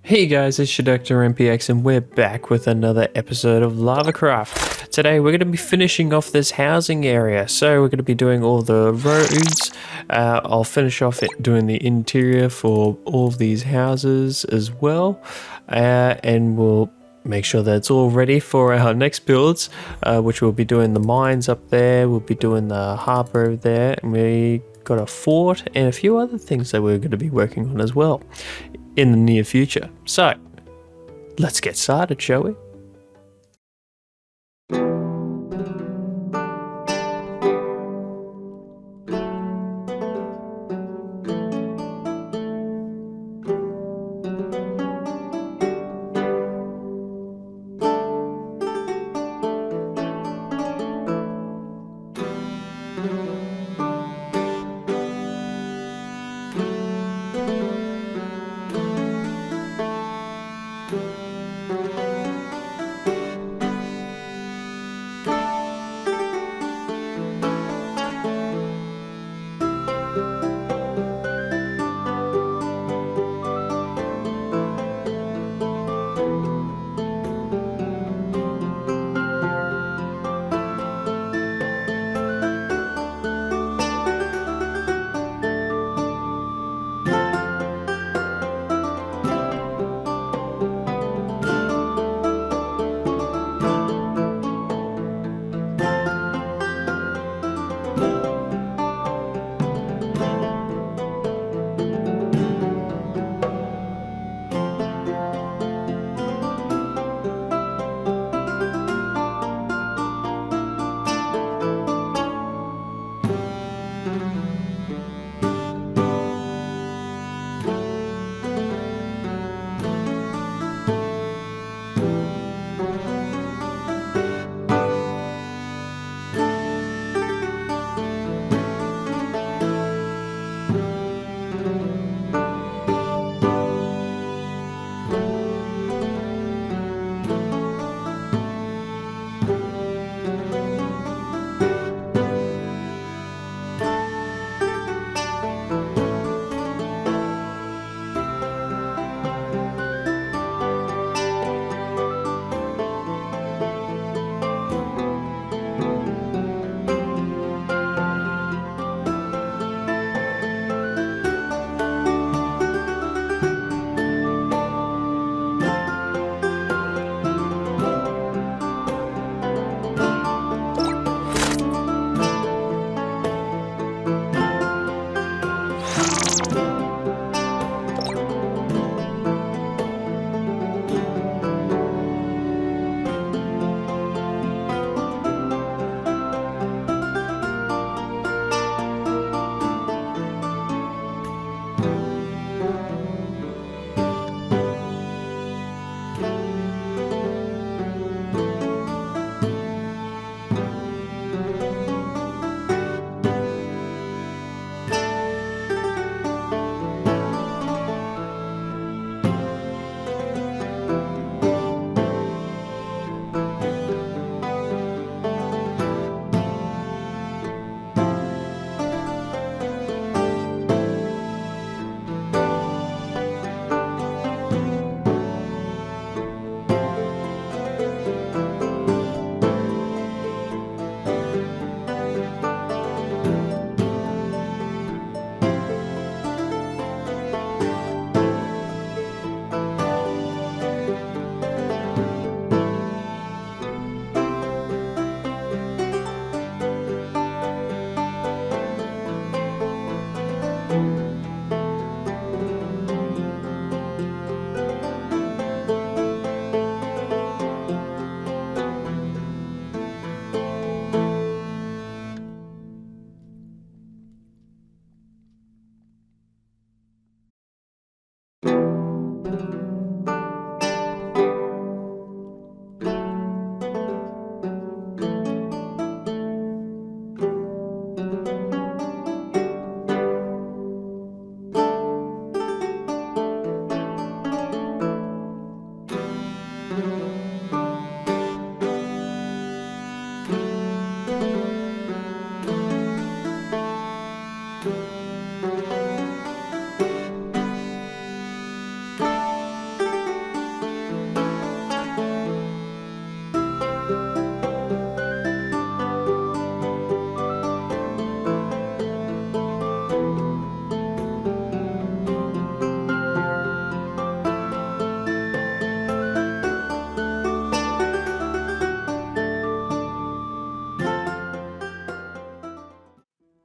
Hey guys, it's ShaductorMPX and we're back with another episode of LavaCraft. Today we're going to be finishing off this housing area. So we're going to be doing all the roads. I'll finish off doing the interior for all of these houses as well. And we'll make sure that it's all ready for our next builds, which we'll be doing the mines up there. We'll be doing the harbour over there. And we got a fort and a few other things that we're going to be working on as well in the near future. So, let's get started, shall we?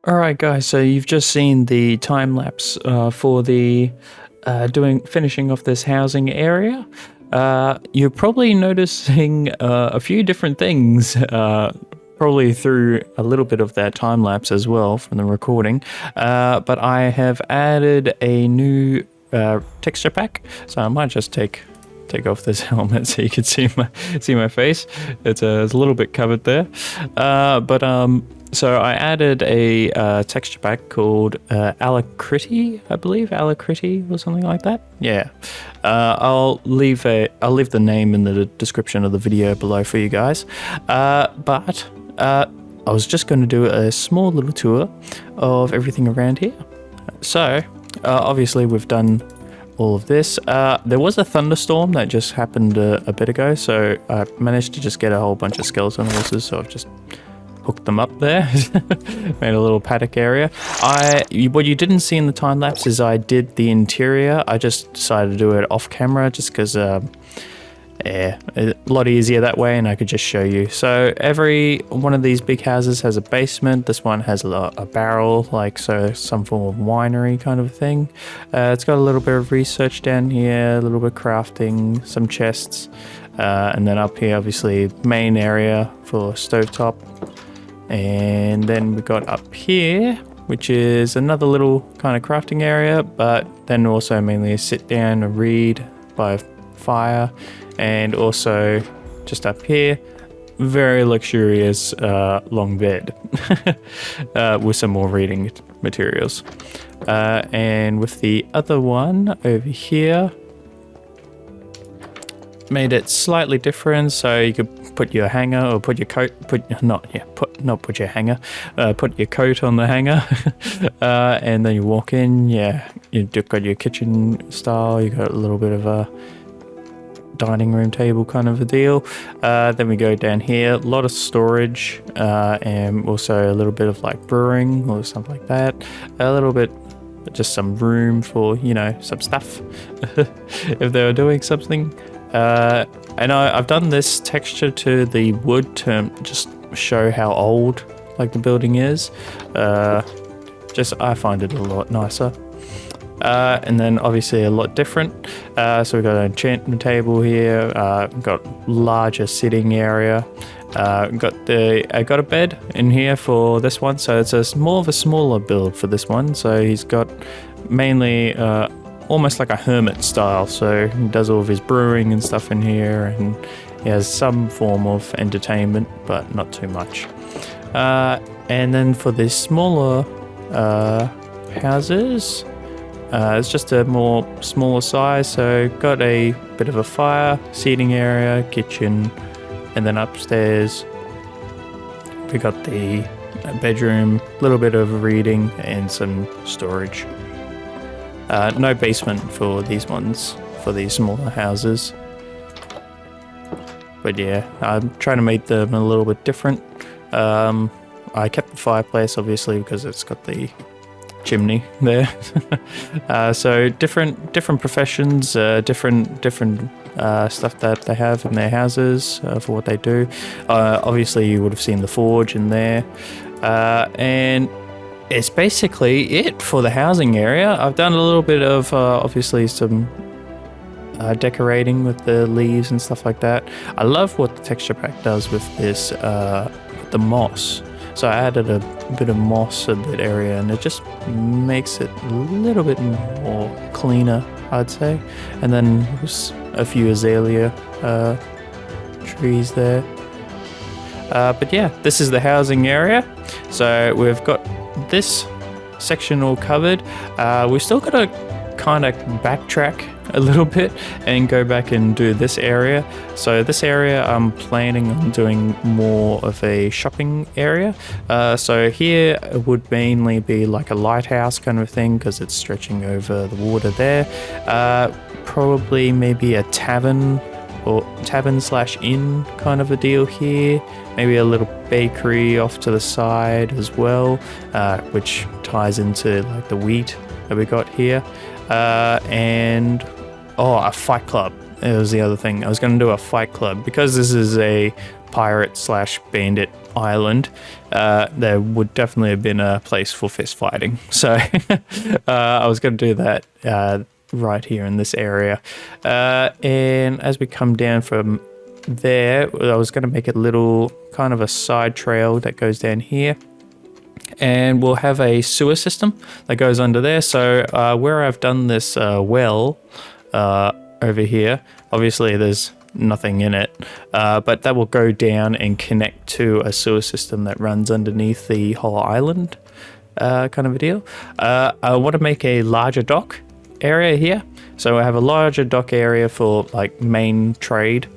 Alright guys, so you've just seen the time lapse for the finishing off this housing area. You're probably noticing a few different things, probably through a little bit of that time lapse as well from the recording. But I have added a new texture pack, so I might just take off this helmet so you can see my face. It's a little bit covered there, so I added a texture pack called Alacrity, I believe, Alacrity or something like that. Yeah, I'll leave the name in the description of the video below for you guys. But I was just going to do a small little tour of everything around here. So obviously we've done all of this. There was a thunderstorm that just happened a bit ago, so I managed to just get a whole bunch of skeleton horses, so I've just hooked them up there. Made a little paddock area. What you didn't see in the time lapse is I did the interior. I just decided to do it off camera just because yeah, a lot easier that way, and I could just show you. So every one of these big houses has a basement. This one has a barrel, like so some form of winery kind of thing. It's got a little bit of research down here, a little bit of crafting, some chests, and then up here obviously main area for stovetop. And then we got up here, which is another little kind of crafting area, but then also mainly a sit down, a read by fire, and also just up here, very luxurious long bed with some more reading materials. And with the other one over here, made it slightly different, so you could put your hanger or put your coat, put your hanger, put your coat on the hanger, and then you walk in. Yeah, you've got your kitchen style, you got a little bit of a dining room table kind of a deal. Then we go down here, a lot of storage, and also a little bit of like brewing or something like that. A little bit, just some room for, you know, some stuff if they were doing something. And I've done this texture to the wood to just show how old like the building is. I find it a lot nicer. And then obviously a lot different. So we've got an enchantment table here. We've got larger sitting area. I got a bed in here for this one. So it's more of a smaller build for this one. So he's got mainly almost like a hermit style. So he does all of his brewing and stuff in here, and he has some form of entertainment, but not too much. And then for the smaller houses, it's just a more smaller size, so got a bit of a fire, seating area, kitchen, and then upstairs we got the bedroom, a little bit of reading and some storage. No basement for these ones, for these smaller houses. But yeah, I'm trying to make them a little bit different. I kept the fireplace obviously because it's got the chimney there. So different professions, different stuff that they have in their houses for what they do. Obviously you would have seen the forge in there, and it's basically it for the housing area. I've done a little bit of obviously some decorating with the leaves and stuff like that. I love what the texture pack does with this, the moss. So I added a bit of moss in that area, and it just makes it a little bit more cleaner, I'd say. And then there's a few azalea trees there. But yeah, this is the housing area. So we've got this section all covered. We've still got to kind of backtrack a little bit and go back and do this area. So this area I'm planning on doing more of a shopping area. So here it would mainly be like a lighthouse kind of thing because it's stretching over the water there. Probably maybe a tavern or tavern/inn kind of a deal here. Maybe a little bakery off to the side as well, which ties into like the wheat that we got here. And a fight club. It was the other thing. I was going to do a fight club because this is a pirate/bandit island, there would definitely have been a place for fist fighting. So I was going to do that right here in this area. And as we come down from there, I was going to make a little kind of a side trail that goes down here. And we'll have a sewer system that goes under there. So where I've done this well over here, obviously there's nothing in it, but that will go down and connect to a sewer system that runs underneath the whole island, kind of a deal. I want to make a larger dock area here. So I have a larger dock area for like main trade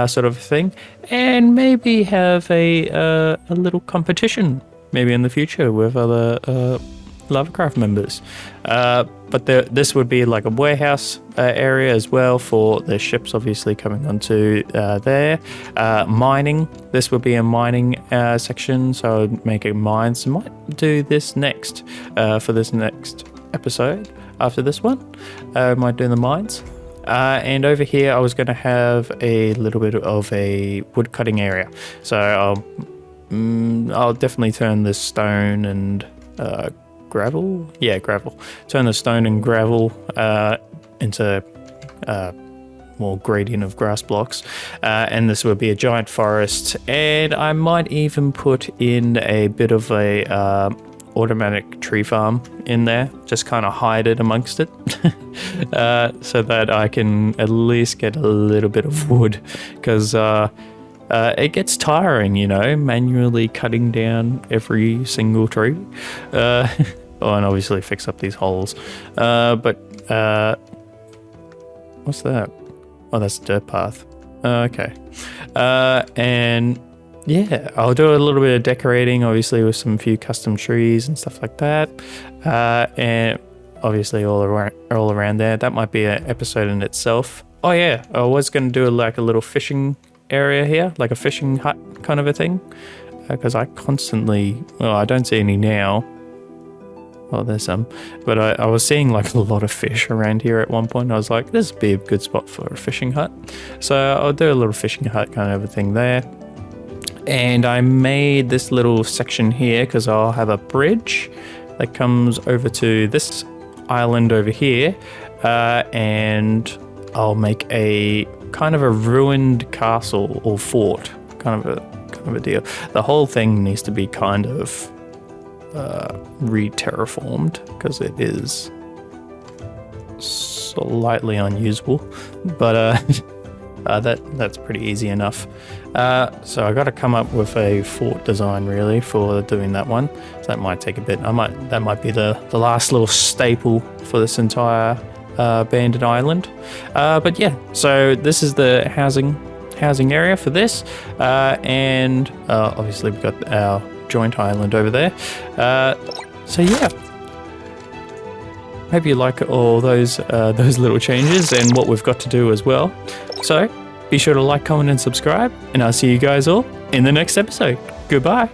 sort of thing, and maybe have a little competition maybe in the future with other LavaCraft members. But this would be like a warehouse area as well for the ships obviously coming onto there. Mining, this would be a mining section, so I would make a mine. So I might do this next for this next episode after this one. I might do the mines. And over here I was going to have a little bit of a wood cutting area. So I'll definitely turn this stone and gravel. Yeah, gravel. Turn the stone and gravel into more gradient of grass blocks. And this would be a giant forest. And I might even put in a bit of a automatic tree farm in there. Just kind of hide it amongst it. So that I can at least get a little bit of wood. Because it gets tiring, you know, manually cutting down every single tree. Oh, and obviously fix up these holes. But what's that? Oh, that's a dirt path. Okay. And yeah, I'll do a little bit of decorating, obviously with some few custom trees and stuff like that. And obviously all around there. That might be an episode in itself. Oh yeah, I was going to do like a little fishing area here, like a fishing hut kind of a thing, because I constantly, well, I don't see any now. Well, there's some, but I was seeing like a lot of fish around here at one point. I was like, this would be a good spot for a fishing hut. So I'll do a little fishing hut kind of a thing there. And I made this little section here because I'll have a bridge that comes over to this island over here. And I'll make a kind of a ruined castle or fort, kind of a deal. The whole thing needs to be kind of re-terraformed because it is slightly unusable, but that's pretty easy enough. So I got to come up with a fort design really for doing that one. So that might take a bit. That might be the last little staple for this entire Bandit Island. But yeah, so this is the housing area for this, and obviously we've got our joint island over there. So yeah, hope you like all those little changes and what we've got to do as well. So be sure to like, comment and subscribe, and I'll see you guys all in the next episode. Goodbye.